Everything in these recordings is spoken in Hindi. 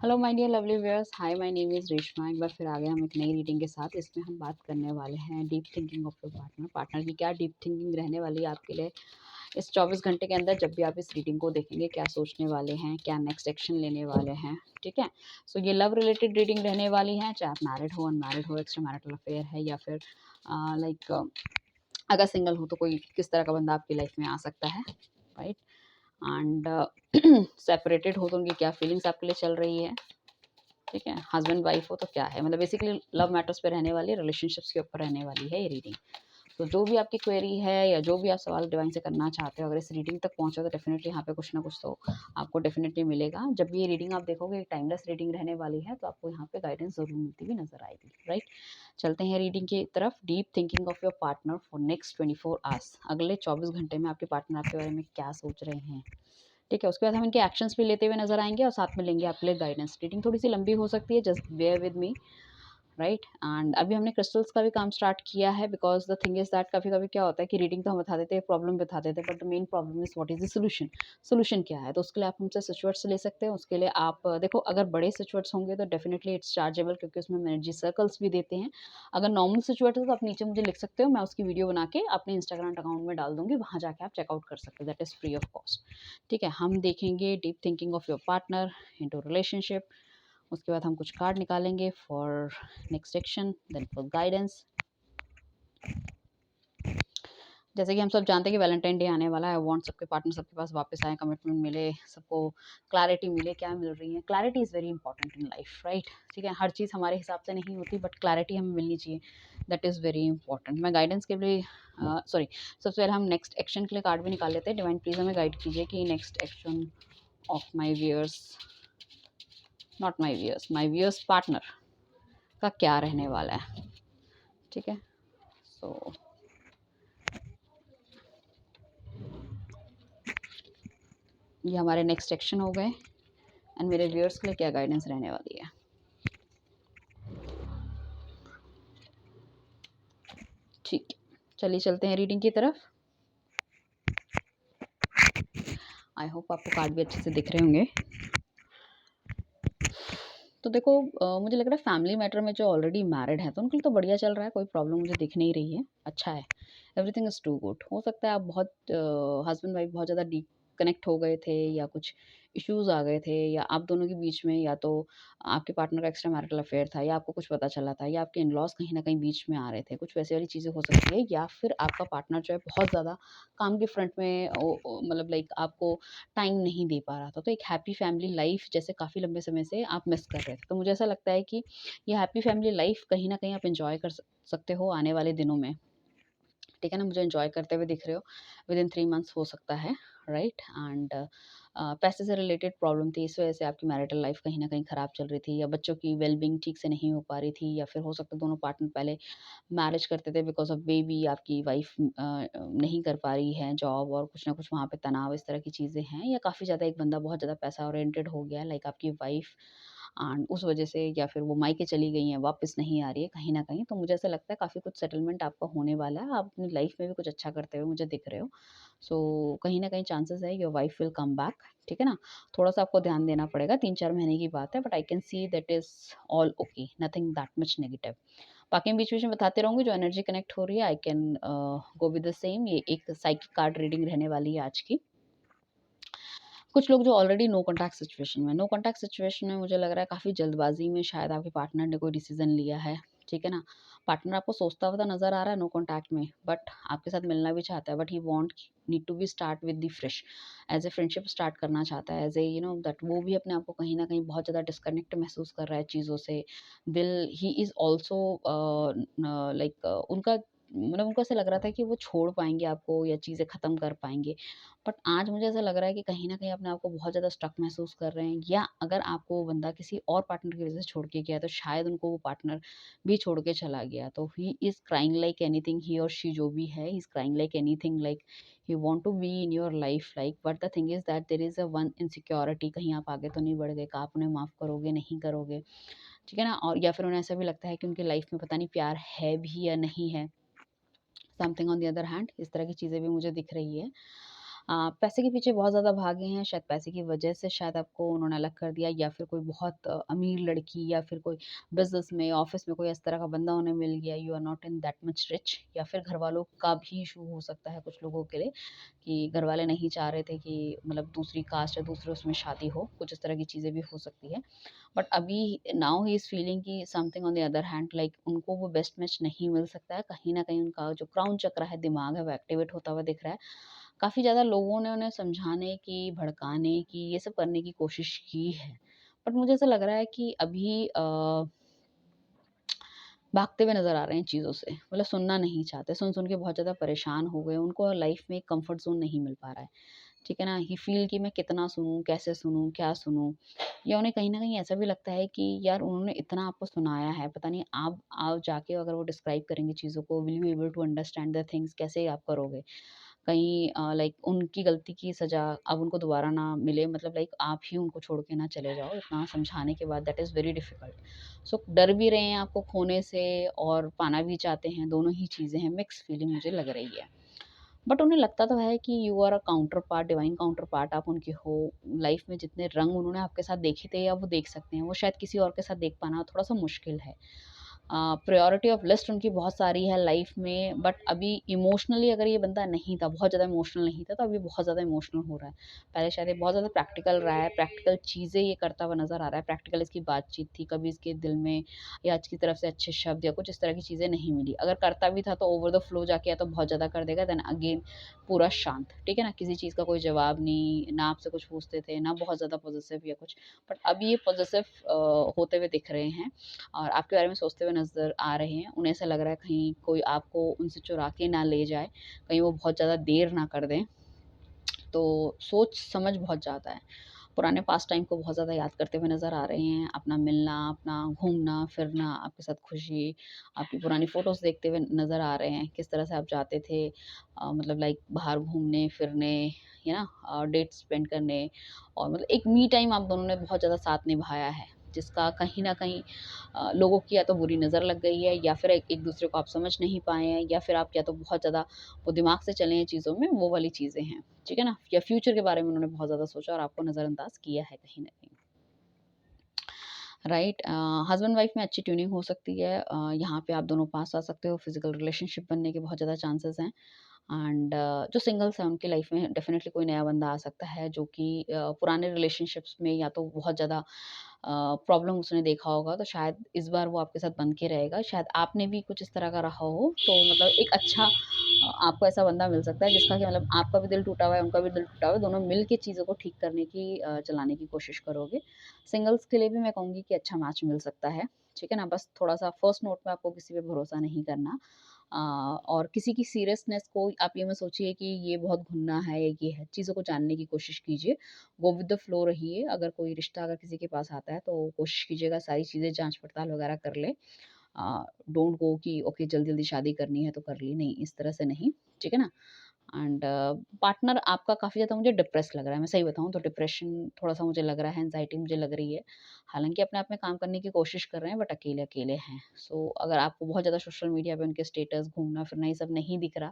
Hello my dear lovely viewers, hi my name is Reshma. एक बार फिर आ गए हम एक नई रीडिंग के साथ। इसमें हम बात करने वाले हैं deep thinking of your partner. Partner की क्या डीप थिंकिंग रहने वाली है आपके लिए इस 24 घंटे के अंदर। जब भी आप इस रीडिंग को देखेंगे, क्या सोचने वाले हैं, क्या नेक्स्ट एक्शन लेने वाले हैं, ठीक है। सो ये लव रिलेटेड रीडिंग रहने वाली है, चाहे आप मैरिड हो, अनमैरिड हो, एक्स्ट्रा मैरिटल अफेयर है, या फिर लाइक अगर सिंगल हो तो कोई किस तरह का बंदा आपकी लाइफ में आ सकता है, राइट। एंड सेपरेटेड हो तो उनकी क्या फीलिंग्स आपके लिए चल रही है, ठीक है। हस्बैंड वाइफ हो तो क्या है, मतलब बेसिकली लव मैटर्स पे रहने वाली, रिलेशनशिप्स के ऊपर रहने वाली है ये रीडिंग। तो जो भी आपकी क्वेरी है या जो भी आप सवाल डिवाइन से करना चाहते हो, अगर इस रीडिंग तक पहुंचो तो डेफिनेटली यहाँ पे कुछ ना कुछ तो आपको डेफिनेटली मिलेगा। जब भी ये रीडिंग आप देखोगे, एक टाइमलेस रीडिंग रहने वाली है, तो आपको यहाँ पे गाइडेंस जरूर मिलती हुई नजर आएगी, राइट। चलते हैं रीडिंग की तरफ। Deep thinking of your partner for next 24 hours. अगले 24 घंटे में आपके पार्टनर आपके बारे में क्या सोच रहे हैं, ठीक है। उसके बाद हम इनके एक्शंस भी लेते हुए नजर आएंगे और साथ में लेंगे आपके लिए गाइडेंस। रीडिंग थोड़ी सी लंबी हो सकती है, just bear with me, right. And अभी हमने क्रिस्टल्स का भी काम स्टार्ट किया है, because the thing is that कभी कभी क्या होता है कि रीडिंग तो हम बता देते हैं, प्रॉब्लम बता देते हैं, but the main problem is what is the solution. Solution क्या है, तो उसके लिए आप हमसे सिचुएट्स ले सकते हैं। उसके लिए आप देखो, अगर बड़े सिचुएट्स होंगे तो डेफिनेटली इट्स चार्जेबल, क्योंकि उसमें हम एनर्जी सर्कल्स भी देते हैं। अगर नॉर्मल सिचुएट है तो आप नीचे मुझे लिख सकते हो, मैं उसकी वीडियो बना के अपने इंस्टाग्राम अकाउंट में डाल दूंगी, वहां जाके आप चेकआउट कर सकते हो, that is free of cost, ठीक है। हम देखेंगे deep thinking of your partner into relationship. उसके बाद हम कुछ कार्ड निकालेंगे for next action, then for guidance. जैसे कि हम सब जानते हैं कि वैलेंटाइन डे आने वाला है। आई वांट सबके पार्टनर सबके पास वापस आए, कमिटमेंट मिले, सबको क्लैरिटी मिले। क्या मिल रही है, clarity is very important in life, right. ठीक है, हर चीज़ हमारे हिसाब से नहीं होती, बट क्लैरिटी हमें मिलनी चाहिए, दैट इज़ वेरी इंपॉर्टेंट। मैं गाइडेंस के लिए सॉरी, सबसे पहले हम नेक्स्ट एक्शन के लिए कार्ड भी निकाल लेते हैं। डिवाइन प्लीज हमें गाइड कीजिए कि next action of my viewers, not my viewers, my viewers partner का क्या रहने वाला है, ठीक है। सो ये हमारे नेक्स्ट एक्शन हो गए, एंड मेरे व्यूअर्स के लिए क्या गाइडेंस रहने वाली है। ठीक है, चलिए चलते हैं रीडिंग की तरफ। आई होप आपको कार्ड भी अच्छे से दिख रहे होंगे। तो देखो, मुझे लग रहा है फैमिली मैटर में जो ऑलरेडी मैरिड है तो उनके लिए तो बढ़िया चल रहा है, कोई प्रॉब्लम मुझे दिख नहीं रही है, अच्छा है, एवरीथिंग इज टू गुड। हो सकता है आप बहुत हस्बैंड वाइफ बहुत ज़्यादा डीप कनेक्ट हो गए थे, या कुछ इश्यूज आ गए थे, या आप दोनों के बीच में, या तो आपके पार्टनर का एक्स्ट्रा मैरिटल अफेयर था, या आपको कुछ पता चला था, या आपके इन लॉज कहीं ना कहीं बीच में आ रहे थे, कुछ वैसी वाली चीज़ें हो सकती है। या फिर आपका पार्टनर जो है बहुत ज़्यादा काम के फ्रंट में मतलब लाइक आपको टाइम नहीं दे पा रहा था। तो एक हैप्पी फैमिली लाइफ जैसे काफ़ी लंबे समय से आप मिस कर रहे थे, तो मुझे ऐसा लगता है कि ये हैप्पी फैमिली लाइफ कहीं न कहीं आप एन्जॉय कर सकते हो आने वाले दिनों में, ठीक है ना? मुझे एन्जॉय करते हुए दिख रहे हो, विदिन 3 मंथ्स हो सकता है, राइट। एंड पैसे से रिलेटेड प्रॉब्लम थी, इस वजह से आपकी मैरिटल लाइफ कहीं न कहीं खराब चल रही थी, या बच्चों की वेल-बीइंग ठीक से नहीं हो पा रही थी, या फिर हो सकता है दोनों पार्टनर पहले मैरिज करते थे बिकॉज़ ऑफ बेबी, आपकी वाइफ नहीं कर पा रही है जॉब, और कुछ ना कुछ वहाँ पे तनाव, इस तरह की चीज़ें हैं, या काफ़ी ज़्यादा एक बंदा बहुत ज़्यादा पैसा ओरिएंटेड हो गया है, लाइक आपकी वाइफ, एंड उस वजह से, या फिर वो मायके चली गई हैं, वापस नहीं आ रही है कहीं न कहीं। तो मुझे ऐसा लगता है काफ़ी कुछ सेटलमेंट आपका होने वाला है, आप अपनी लाइफ में भी कुछ अच्छा करते हुए मुझे दिख रहे हो। सो कहीं न कहीं चांसेस है your wife will come back, ठीक है ना? थोड़ा-सा आपको ध्यान देना पड़ेगा, 3-4 महीने की बात है, but I can see that is all okay, nothing that much negative. बाकी मैं बीच-बीच में बताते रहूँगी, जो एनर्जी कनेक्ट हो रही है I can go with the same. ये एक साइकिक कार्ड रीडिंग रहने वाली है आज की। कुछ लोग जो ऑलरेडी नो कॉन्टैक्ट सिचुएशन में, नो कॉन्टैक्ट सिचुएशन में मुझे लग रहा है काफ़ी जल्दबाजी में शायद आपके पार्टनर ने कोई डिसीजन लिया है, ठीक है ना? पार्टनर आपको सोचता हुआ नज़र आ रहा है नो कॉन्टैक्ट में, बट आपके साथ मिलना भी चाहता है, but he want need to be start with the fresh, as a friendship start करना चाहता है, एज़ ए दैट वो भी अपने आप को कहीं न कहीं बहुत ज़्यादा डिस्कनेक्ट महसूस कर रहा है चीज़ों से। Will he is also like उनका मतलब उनको ऐसा लग रहा था कि वो छोड़ पाएँगे आपको, या चीज़ें ख़त्म कर पाएँगे। बट आज मुझे ऐसा लग रहा है कि कहीं न कहीं अपने आप को बहुत ज़्यादा स्टक महसूस कर रहे हैं, या अगर आपको वो बंदा किसी और पार्टनर की वज़ह से छोड़ के गया है, तो शायद उनको वो पार्टनर भी छोड़ के चला गया। तो he is crying like anything, he और शी जो भी है, he is crying like anything, like he want to be in your life, like but the thing is that there is a one insecurity, कहीं आप आगे तो नहीं बढ़ गए, का आप उन्हें माफ़ करोगे, नहीं करोगे, ठीक है ना? और या फिर उन्हें ऐसा भी लगता है कि उनकी लाइफ में पता नहीं प्यार है भी या नहीं है। Something on the other hand, इस तरह की चीज़ें भी मुझे दिख रही है। पैसे के पीछे बहुत ज़्यादा भागे हैं, शायद पैसे की वजह से शायद आपको उन्होंने अलग कर दिया, या फिर कोई बहुत अमीर लड़की, या फिर कोई बिज़नेस में, ऑफ़िस में कोई इस तरह का बंदा उन्हें मिल गया, you are not in that much rich, या फिर घरवालों का भी इश्यू हो सकता है कुछ लोगों के लिए कि घरवाले नहीं चाह रहे थे कि मतलब दूसरी कास्ट या दूसरे उसमें शादी हो, कुछ इस तरह की चीज़ें भी हो सकती है। बट अभी नाउ ही इज़ फीलिंग कि something on the other hand, like उनको वो बेस्ट मैच नहीं मिल सकता है। कहीं न कहीं उनका जो क्राउन चक्र है, दिमाग है, वो एक्टिवेट होता हुआ दिख रहा है। काफ़ी ज़्यादा लोगों ने उन्हें समझाने की, भड़काने की, ये सब करने की कोशिश की है। बट मुझे ऐसा लग रहा है कि अभी भागते हुए नज़र आ रहे हैं चीज़ों से, मतलब सुनना नहीं चाहते, सुन-सुन के बहुत ज़्यादा परेशान हो गए, उनको लाइफ़ में एक कम्फ़र्ट ज़ोन नहीं मिल पा रहा है, ठीक है ना? ही फ़ील कि मैं कितना सुनूँ, कैसे सुनूँ, क्या सुनूँ? या उन्हें कहीं न कहीं ऐसा भी लगता है कि यार उन्होंने इतना आपको सुनाया है, पता नहीं आप जाके अगर वो डिस्क्राइब करेंगे चीज़ों को, will you able to understand the things, कैसे आप करोगे? कहीं लाइक उनकी गलती की सज़ा अब उनको दोबारा ना मिले, मतलब लाइक आप ही उनको छोड़ के ना चले जाओ इतना समझाने के बाद, दैट इज़ वेरी डिफ़िकल्ट। सो डर भी रहे हैं आपको खोने से और पाना भी चाहते हैं, दोनों ही चीज़ें हैं, मिक्स फीलिंग मुझे लग रही है। बट उन्हें लगता तो है कि you are a counterpart, divine counterpart आप उनके हो। लाइफ़ में जितने रंग उन्होंने आपके साथ देखे थे या वो देख सकते हैं, वो शायद किसी और के साथ देख पाना थोड़ा-सा मुश्किल है। प्रायोरिटी ऑफ लिस्ट उनकी बहुत सारी है लाइफ में, बट अभी इमोशनली अगर ये बंदा नहीं था, बहुत ज़्यादा इमोशनल नहीं था, तो अभी बहुत ज़्यादा इमोशनल हो रहा है। पहले शायद ये बहुत ज़्यादा प्रैक्टिकल रहा है, प्रैक्टिकल चीज़ें ये करता हुआ नज़र आ रहा है, प्रैक्टिकल इसकी बातचीत थी, कभी इसके दिल में या इसकी तरफ से अच्छे शब्द या कुछ इस तरह की चीज़ें नहीं मिली। अगर करता भी था तो ओवर द फ्लो जाके या तो बहुत ज़्यादा कर देगा, देन अगेन पूरा शांत, ठीक है ना? किसी चीज़ का कोई जवाब नहीं, ना आपसे कुछ पूछते थे, ना बहुत ज़्यादा पॉसेसिव या कुछ। बट अभी ये पॉसेसिव होते हुए दिख रहे हैं और आपके बारे में सोचते हुए नज़र आ रहे हैं। उन्हें ऐसा लग रहा है कहीं कोई आपको उनसे चुरा के ना ले जाए, कहीं वो बहुत ज़्यादा देर ना कर दें। तो सोच-समझ बहुत ज़्यादा है। पुराने पास्ट टाइम को बहुत ज़्यादा याद करते हुए नज़र आ रहे हैं। अपना मिलना, अपना घूमना-फिरना, आपके साथ खुशी, आपकी पुरानी फ़ोटोज़ देखते हुए नज़र आ रहे हैं। किस तरह से आप जाते थे मतलब लाइक बाहर घूमने-फिरने, है ना? डेट स्पेंड करने और मतलब एक मी टाइम आप दोनों ने बहुत ज़्यादा साथ निभाया है, जिसका कहीं न कहीं लोगों की या तो बुरी नज़र लग गई है, या फिर एक-दूसरे को आप समझ नहीं पाए हैं, या फिर आप या तो बहुत ज़्यादा वो दिमाग से चले हैं चीज़ों में, वो वाली चीज़ें हैं। ठीक है ना? या फ्यूचर के बारे में उन्होंने बहुत ज़्यादा सोचा और आपको नज़रअंदाज़ किया है कहीं न कहीं। राइट हस्बैंड वाइफ में अच्छी ट्यूनिंग हो सकती है यहाँ पे आप दोनों पास आ सकते हो, फिजिकल रिलेशनशिप बनने के बहुत ज़्यादा चांसेस हैं। एंड जो सिंगल्स हैं उनकी लाइफ में डेफिनेटली कोई नया बंदा आ सकता है जो कि पुराने रिलेशनशिप्स में या तो बहुत ज़्यादा प्रॉब्लम उसने देखा होगा, तो शायद इस बार वो आपके साथ बन के रहेगा। शायद आपने भी कुछ इस तरह का रहा हो, तो मतलब एक अच्छा आपको ऐसा बंदा मिल सकता है जिसका कि मतलब आपका भी दिल टूटा हुआ है, उनका भी दिल टूटा हुआ है, दोनों मिल के चीज़ों को ठीक करने की चलाने की कोशिश करोगे। सिंगल्स के लिए भी मैं कहूँगी कि अच्छा मैच मिल सकता है, ठीक है ना? बस थोड़ा-सा फर्स्ट नोट में आपको किसी पे भरोसा नहीं करना और किसी की सीरियसनेस को आप ये मत सोचिए कि ये बहुत घुनना है या ये है, चीज़ों को जानने की कोशिश कीजिए, गो विद द फ्लो रहिए। अगर कोई रिश्ता अगर किसी के पास आता है तो कोशिश कीजिएगा सारी चीज़ें जाँच-पड़ताल वगैरह कर ले। डोंट गो कि ओके जल्दी-जल्दी शादी करनी है तो कर ली, नहीं इस तरह से नहीं, ठीक है ना? एंड पार्टनर आपका काफ़ी ज़्यादा मुझे डिप्रेस लग रहा है, मैं सही बताऊँ तो डिप्रेशन थोड़ा-सा मुझे लग रहा है, एंग्ज़ायटी मुझे लग रही है। हालाँकि अपने आप में काम करने की कोशिश कर रहे हैं बट अकेले-अकेले हैं। सो अगर आपको बहुत ज़्यादा सोशल मीडिया पे उनके स्टेटस, घूमना-फिरना ये सब नहीं दिख रहा,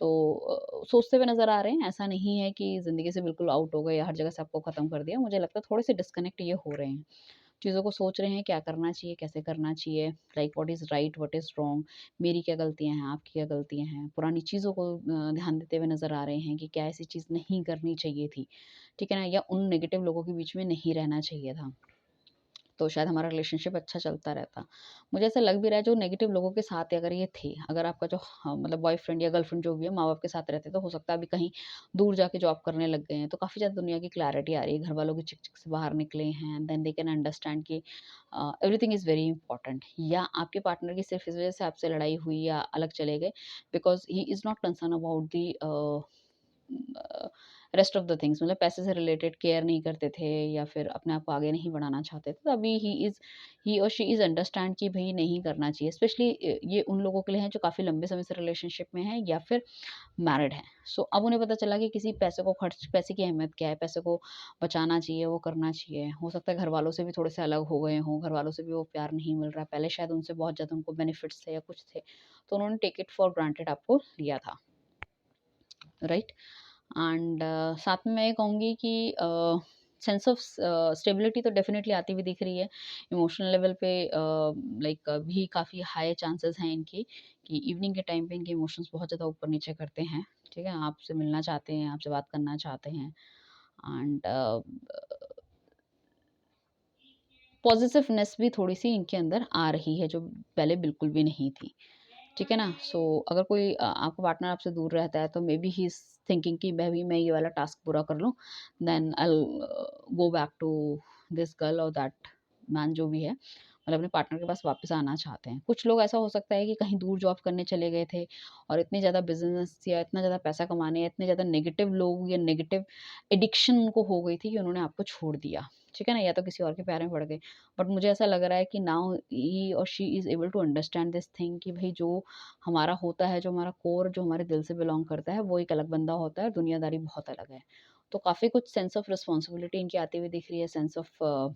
तो सोचते हुए नज़र आ रहे हैं। ऐसा नहीं है कि ज़िंदगी से बिल्कुल आउट हो गए या हर जगह से आपको ख़त्म कर दिया। मुझे लगता है थोड़े-से डिस्कनेक्ट ये हो रहे हैं। चीज़ों को सोच रहे हैं क्या करना चाहिए, कैसे करना चाहिए, like what is right, what is wrong, मेरी क्या गलतियाँ हैं, आपकी क्या गलतियाँ हैं। पुरानी चीज़ों को ध्यान देते हुए नज़र आ रहे हैं कि क्या ऐसी चीज़ नहीं करनी चाहिए थी, ठीक है ना? या उन नेगेटिव लोगों के बीच में नहीं रहना चाहिए था। तो शायद हमारा रिलेशनशिप अच्छा चलता रहता। मुझे ऐसा लग भी रहा है जो नेगेटिव लोगों के साथ अगर ये थे, अगर आपका जो मतलब बॉयफ्रेंड या गर्लफ्रेंड जो भी है माँ-बाप के साथ रहते तो हो सकता है अभी कहीं दूर जाके जॉब करने लग गए हैं। तो काफ़ी ज़्यादा दुनिया की क्लैरिटी आ रही है, घरवालों की चिक-चिक से बाहर निकले हैं, देन दे कैन अंडरस्टैंड कि एवरीथिंग इज़ वेरी इंपॉर्टेंट। या आपके पार्टनर की सिर्फ़ इस वज़ह से आपसे लड़ाई हुई या अलग चले गए because he is not concern about the rest of the things, मतलब पैसे से रिलेटेड केयर नहीं करते थे या फिर अपने आप को आगे नहीं बढ़ाना चाहते थे, तो अभी ही और शी इज़ अंडरस्टैंड कि भई नहीं करना चाहिए। स्पेशली ये उन लोगों के लिए है जो काफ़ी लंबे समय से रिलेशनशिप में हैं या फिर मैरिड हैं। सो अब उन्हें पता चला कि किसी पैसे की अहमियत क्या है, पैसे को बचाना चाहिए, वो करना चाहिए। हो सकता है घरवालों से भी थोड़े से अलग हो गए हों, घरवालों से भी वो प्यार नहीं मिल रहा है। पहले शायद उनसे बहुत ज़्यादा उनको बेनिफिट्स थे या कुछ थे, तो उन्होंने टेक इट फॉर ग्रांटेड आपको लिया था, राइट? एंड साथ में मैं ये कहूँगी कि सेंस ऑफ स्टेबिलिटी तो डेफ़िनेटली आती हुई दिख रही है। इमोशनल लेवल पे लाइक भी काफ़ी हाई चांसेस हैं इनके कि इवनिंग के टाइम पे इनके इमोशंस बहुत ज़्यादा ऊपर-नीचे करते हैं, ठीक है? आपसे मिलना चाहते हैं, आपसे बात करना चाहते हैं एंड पॉज़िटिवनेस भी थोड़ी-सी इनके अंदर आ रही है, जो पहले बिल्कुल भी नहीं थी। ठीक है ना? सो अगर कोई आपका पार्टनर आपसे दूर रहता है तो maybe he is thinking कि मैं ये वाला टास्क पूरा कर लूँ, then I will go back to this girl और दैट मैन जो भी है, मतलब अपने पार्टनर के पास वापस आना चाहते हैं। कुछ लोग ऐसा हो सकता है कि कहीं दूर जॉब करने चले गए थे और इतने ज़्यादा बिज़नेस या इतना ज़्यादा पैसा कमाने या इतने ज़्यादा नेगेटिव लोग या नेगेटिव एडिक्शन उनको हो गई थी कि उन्होंने आपको छोड़ दिया। ठीक है ना? या तो किसी और के प्यार में पड़ गए। बट मुझे ऐसा लग रहा है कि नाउ ही और she is able to understand this thing कि भई जो हमारा होता है, जो हमारा कोर जो हमारे दिल से बिलॉन्ग करता है, वो एक अलग बंदा होता है और दुनियादारी बहुत अलग है। तो काफ़ी कुछ सेंस ऑफ रिस्पॉन्सिबिलिटी इनकी आती हुई दिख रही है, सेंस ऑफ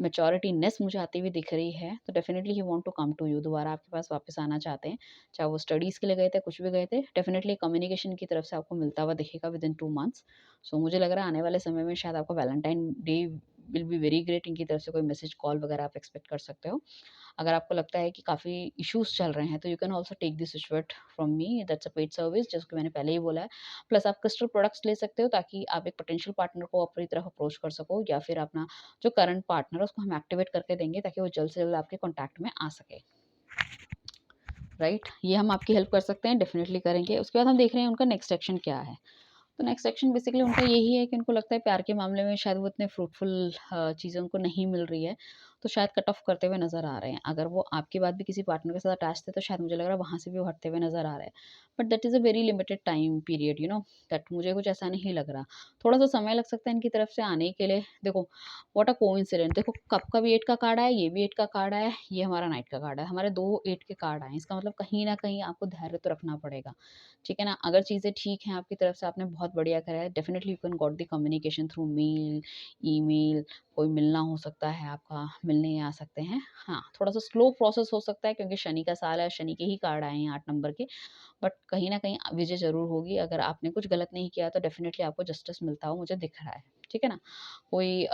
मैच्योरिटीनेस मुझे आती हुई दिख रही है। तो definitely he want to come to you, दोबारा आपके पास वापस आना चाहते हैं। चाहे वो स्टडीज़ के लिए गए थे, कुछ भी गए थे, डेफिनिटली कम्युनिकेशन की तरफ से आपको मिलता हुआ दिखेगा विदिन 2 मंथ्स। सो मुझे लग रहा है आने वाले समय में शायद आपका Valentine day will be very great, इनकी तरफ से कोई मैसेज, कॉल वगैरह आप एक्सपेक्ट कर सकते हो। अगर आपको लगता है कि काफ़ी इश्यूज़ चल रहे हैं, तो you can also take this रिश्वत from me, that's a paid service जैसे कि मैंने पहले ही बोला है। प्लस आप क्रिस्टल प्रोडक्ट्स ले सकते हो ताकि आप एक पोटेंशियल पार्टनर को अपनी तरफ अप्रोच कर सको, या फिर अपना जो करंट पार्टनर है उसको हम एक्टिवेट करके देंगे ताकि वो जल्द से जल्द आपके कॉन्टैक्ट में आ सके। राइट? ये हम आपकी हेल्प कर सकते हैं, डेफ़िनिटली करेंगे। उसके बाद हम देख रहे हैं उनका नेक्स्ट एक्शन क्या है। तो नेक्स्ट सेक्शन बेसिकली उनका यही है कि उनको लगता है प्यार के मामले में शायद वो इतने फ्रूटफुल चीज़ें उनको नहीं मिल रही है, तो शायद कट ऑफ करते हुए नज़र आ रहे हैं। अगर वो आपके बाद भी किसी पार्टनर के साथ अटैच थे, तो शायद मुझे लग रहा है वहाँ से भी वो हटते हुए नज़र आ रहे हैं। But that is a very limited time period, you know, that मुझे कुछ ऐसा नहीं लग रहा। थोड़ा-सा समय लग सकता है इनकी तरफ से आने के लिए। देखो, व्हाट अ कोइंसिडेंस, देखो कप का भी 8 का कार्ड आया, ये भी 8 का कार्ड आया, ये हमारा नाइट का कार्ड है। हमारे 2 8 के कार्ड आए हैं। इसका मतलब कहीं न कहीं आपको धैर्य तो रखना पड़ेगा। ठीक है ना? अगर चीज़ें ठीक हैं आपकी तरफ से, आपने बहुत बढ़िया करा है, definitely you can got the communication through mail, email, कोई मिलना हो सकता है आपका, मिलने आ सकते हैं। हाँ, थोड़ा-सा स्लो प्रोसेस हो सकता है क्योंकि शनि का साल है, शनि के ही कार्ड आए हैं 8 नंबर के, बट कहीं न कहीं विजय ज़रूर होगी। अगर आपने कुछ गलत नहीं किया तो डेफ़िनिटली आपको जस्टिस मिलता हुआ मुझे दिख रहा है। ठीक है ना? कोई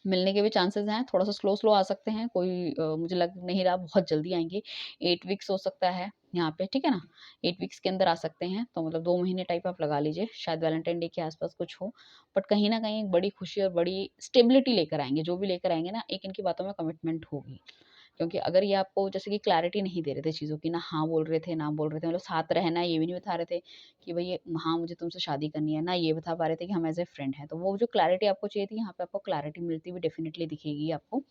मिलने के भी चांसेस हैं, थोड़ा-सा स्लो-स्लो आ सकते हैं, कोई मुझे लग नहीं रहा बहुत जल्दी आएँगे। 8 वीक्स हो सकता है यहाँ पे, ठीक है ना? 8 वीक्स के अंदर आ सकते हैं, तो मतलब 2 महीने टाइप आप लगा लीजिए, शायद वैलेंटाइन डे के आस-पास कुछ हो। बट कहीं न कहीं एक बड़ी खुशी और बड़ी स्टेबिलिटी लेकर आएँगे, जो भी लेकर आएँगे ना, एक इनकी बातों में कमिटमेंट होगी। क्योंकि अगर ये आपको जैसे कि क्लैरिटी नहीं दे रहे थे चीज़ों की, ना हाँ बोल रहे थे, ना बोल रहे थे, मतलब साथ रहना है ये भी नहीं बता रहे थे कि भई ये हाँ, मुझे तुमसे शादी करनी है, ना ये बता पा रहे थे कि हम एज़ अ फ्रेंड हैं। तो वो जो क्लैरिटी आपको चाहिए थी, यहाँ पे आपको क्लैरिटी मिलती हुई डेफ़िनिटली दिखेगी आपको।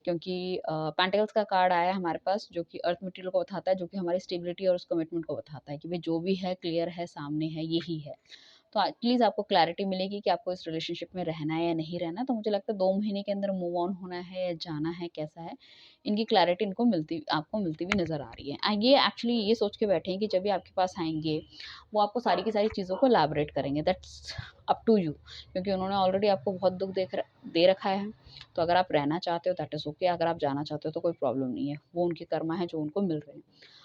क्योंकि पेंटिकल्स का कार्ड आया है हमारे पास जो कि अर्थ मटेरियल को बताता है, जो कि हमारी स्टेबिलिटी और उस कमिटमेंट को बताता है कि भई जो भी है क्लियर है, सामने है, यही है। तो एटलीस्ट आपको क्लैरिटी मिलेगी कि आपको इस रिलेशनशिप में रहना है या नहीं रहना। तो मुझे लगता है 2 महीने के अंदर मूव ऑन होना है या जाना है, कैसा है? इनकी क्लैरिटी इनको मिलती आपको मिलती हुई नज़र आ रही है। ये एक्चुअली ये सोच के बैठे हैं कि जब भी आपके पास आएँगे, वो आपको सारी की सारी चीज़ों को एलैबोरेट करेंगे। दैट्स अप टू यू, क्योंकि उन्होंने ऑलरेडी आपको बहुत दुःख दे रखा है। तो अगर आप रहना चाहते हो दैट इज़ ओके, अगर आप जाना चाहते हो तो कोई प्रॉब्लम नहीं है। वो उनके कर्मा है जो उनको मिल रहे हैं।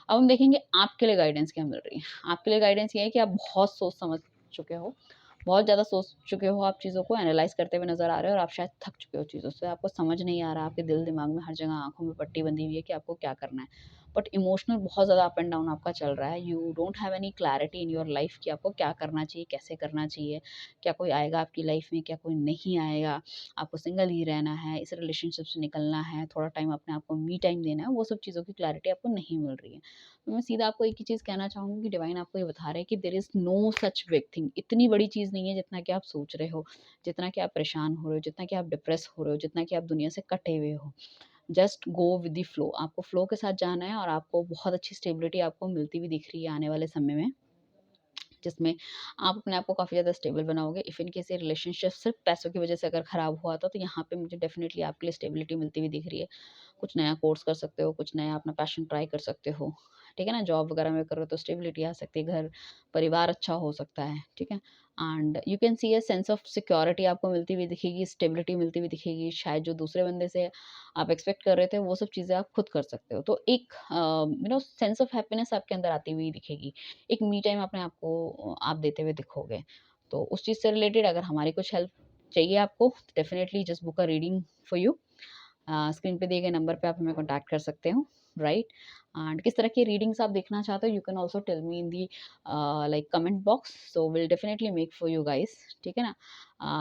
अब हम देखेंगे आपके लिए गाइडेंस क्या मिल रही है। आपके लिए गाइडेंस ये है कि आप बहुत सोच समझ चुके हो, बहुत ज़्यादा सोच चुके हो, आप चीज़ों को एनालाइज़ करते हुए नज़र आ रहे हो और आप शायद थक चुके हो चीज़ों से। आपको समझ नहीं आ रहा, आपके दिल दिमाग में हर जगह आँखों में पट्टी बंधी हुई है कि आपको क्या करना है। बट इमोशनल बहुत ज़्यादा अप एंड डाउन आपका चल रहा है। You don't have any clarity in your life कि आपको क्या करना चाहिए, कैसे करना चाहिए, क्या कोई आएगा आपकी लाइफ़ में, क्या कोई नहीं आएगा, आपको सिंगल ही रहना है, इस रिलेशनशिप से निकलना है, थोड़ा टाइम अपने आप को मी टाइम देना है, वो सब चीज़ों की क्लैरिटी आपको नहीं मिल रही है। तो मैं सीधा आपको एक ही चीज़ कहना चाहूँगी कि डिवाइन आपको ये बता रहे हैं कि there is no such big thing, इतनी बड़ी चीज़ नहीं है जितना कि आप सोच रहे हो, जितना कि आप परेशान हो रहे हो, जितना कि आप डिप्रेस हो रहे हो, जितना कि आप दुनिया से कटे हुए हो। Just go with the flow, आपको फ्लो के साथ जाना है और आपको बहुत अच्छी स्टेबिलिटी आपको मिलती हुई दिख रही है आने वाले समय में। जिसमें आप अपने आप को काफ़ी ज़्यादा स्टेबल बनाओगे। इफ़ इन केस ये रिलेशनशिप सिर्फ़ पैसों की वज़ह से अगर ख़राब हुआ था, तो यहाँ पे मुझे डेफ़िनिटली आपके लिए स्टेबिलिटी मिलती हुई दिख रही है। कुछ नया कोर्स कर सकते हो, कुछ नया अपना पैशन ट्राई कर सकते हो, ठीक है ना? जॉब वगैरह में कर रहे हो तो स्टेबिलिटी आ सकती है, घर परिवार अच्छा हो सकता है, ठीक है? And you can see a sense of security आपको मिलती हुई दिखेगी, स्टेबिलिटी मिलती हुई दिखेगी, शायद जो दूसरे बंदे से आप एक्सपेक्ट कर रहे थे वो सब चीज़ें आप खुद कर सकते हो। तो एक सेंस ऑफ हैप्पीनेस आपके अंदर आती हुई दिखेगी। एक मी टाइम अपने आप को आप देते हुए दिखोगे। तो उस चीज़ से रिलेटेड अगर हमारी कुछ हेल्प चाहिए आपको, definitely just book a reading for you. Screen पे दिए गए नंबर पे आप हमें कॉन्टैक्ट कर सकते हो, राइट? एंड किस तरह की रीडिंग्स आप देखना चाहते हो, you can also tell me in the like comment box, so will definitely make for you guys, ठीक है ना?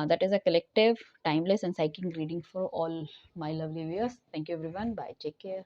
That is a collective, timeless and psychic reading for all my lovely viewers. Thank you everyone, bye, take care.